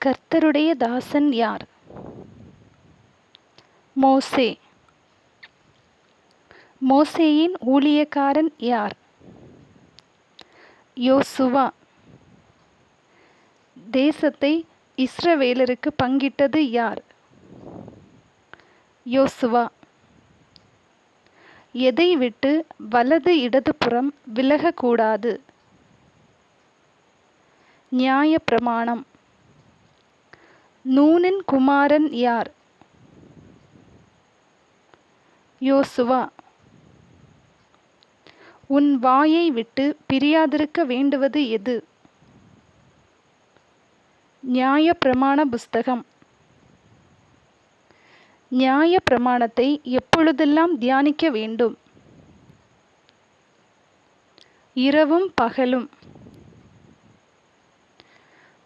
கர்த்தருடைய தாசன் யார்? மோசே. மோசேயின் ஊழியக்காரன் யார்? யோசுவா. தேசத்தை இஸ்ரவேலருக்கு பங்கிட்டது யார்? யோசுவா. எதை விட்டு வலது இடதுபுறம் விலகக்கூடாது? நியாயப்பிரமாணம். நூனின் குமாரன் யார்? யோசுவா. உன் வாயை விட்டு பிரியாதிருக்க வேண்டுவது எது? நியாயப்பிரமாண புஸ்தகம். நியாயப்பிரமாணத்தை எப்பொழுதெல்லாம் தியானிக்க வேண்டும்? இரவும் பகலும்.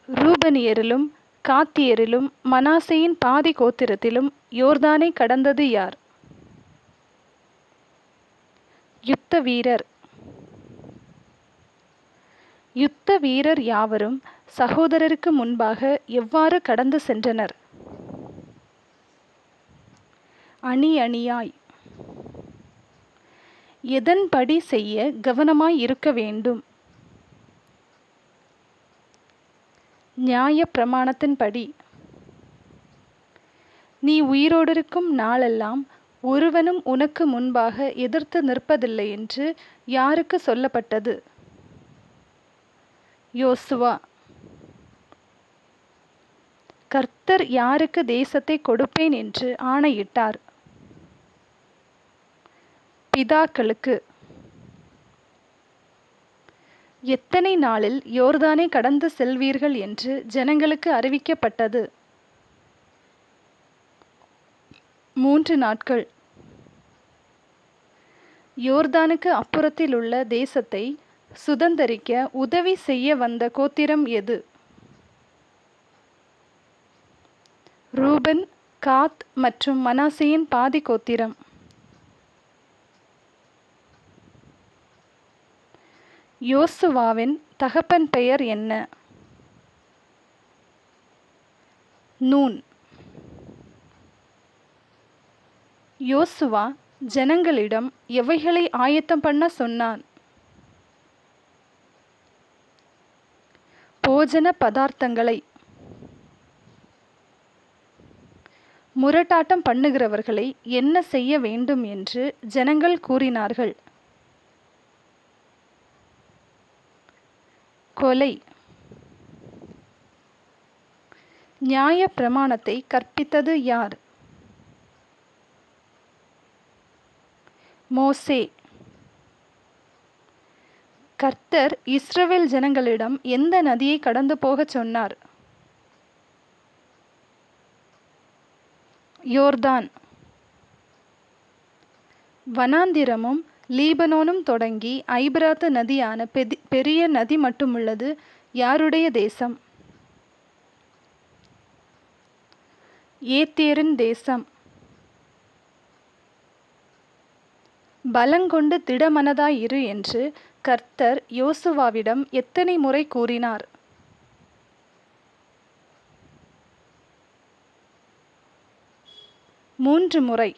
ரூபனியரிலும் காத்தியரிலும் மனாசேயின் பாதி கோத்திரத்திலும் யோர்தானை கடந்தது யார்? யுத்த வீரர். யுத்த வீரர் யாவரும் சகோதரருக்கு முன்பாக எவ்வாறு கடந்து சென்றனர்? அணி அணியாய். எதன்படி செய்ய கவனமாய் இருக்க வேண்டும்? நியாயப்பிரமாணத்தின்படி. நீ உயிரோடிருக்கும் நாளெல்லாம் ஒருவனும் உனக்கு முன்பாக எதிர்த்து நிற்பதில்லை என்று யாருக்கு சொல்லப்பட்டது? யோசுவா. கர்த்தர் யாருக்கு தேசத்தை கொடுப்பேன் என்று ஆணையிட்டார்? பிதாக்களுக்கு. எத்தனை நாளில் யோர்தானை கடந்து செல்வீர்கள் என்று ஜனங்களுக்கு அறிவிக்கப்பட்டது? 3 நாட்கள். யோர்தானுக்கு அப்புறத்தில் உள்ள தேசத்தை சுதந்தரிக்க உதவி செய்ய வந்த கோத்திரம் எது? ரூபன், காத் மற்றும் மனாசேயின் பாதி கோத்திரம். யோசுவாவின் தகப்பன் பெயர் என்ன? நூன். யோசுவா ஜனங்களிடம் எவைகளை ஆயத்தம் பண்ண சொன்னான்? போஜன பதார்த்தங்களை. முரட்டாட்டம் பண்ணுகிறவர்களை என்ன செய்ய வேண்டும் என்று ஜனங்கள் கூறினார்கள்? கொலை. நியாயப்பிரமாணத்தை கற்பித்தது யார்? மோசே. கர்த்தர் இஸ்ரவேல் ஜனங்களிடம் எந்த நதியை கடந்து போகச் சொன்னார்? யோர்தான். வனாந்திரமும் லீபனோனும் தொடங்கி ஐபிராத்து நதியான பெரிய நதி மட்டுமுள்ளது யாருடைய தேசம்? ஏத்தியரின் தேசம். பலங்கொண்டு திடமனதாயிரு என்று கர்த்தர் யோசுவாவிடம் எத்தனை முறை கூறினார்? 3 முறை.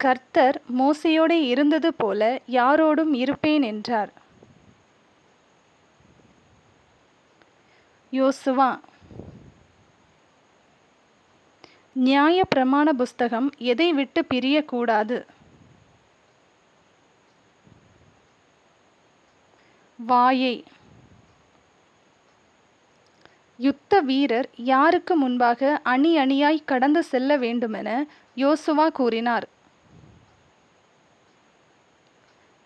கர்த்தர் மோசேயோடு இருந்தது போல யாரோடும் இருப்பேன் என்றார்? யோசுவா. நியாயப்பிரமாண புஸ்தகம் எதை விட்டு பிரியக்கூடாது? வாயை. யுத்த வீரர் யாருக்கு முன்பாக அணி அணியாய் கடந்து செல்ல வேண்டுமென யோசுவா கூறினார்?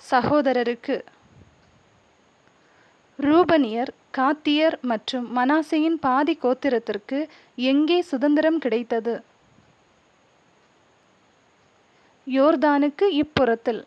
சகோதரருக்கு. ரூபனியர், காத்தியர் மற்றும் மனாசேயின் பாதி கோத்திரத்திற்கு எங்கே சுதந்திரம் கிடைத்தது? யோர்தானுக்கு இப்புறத்தில்.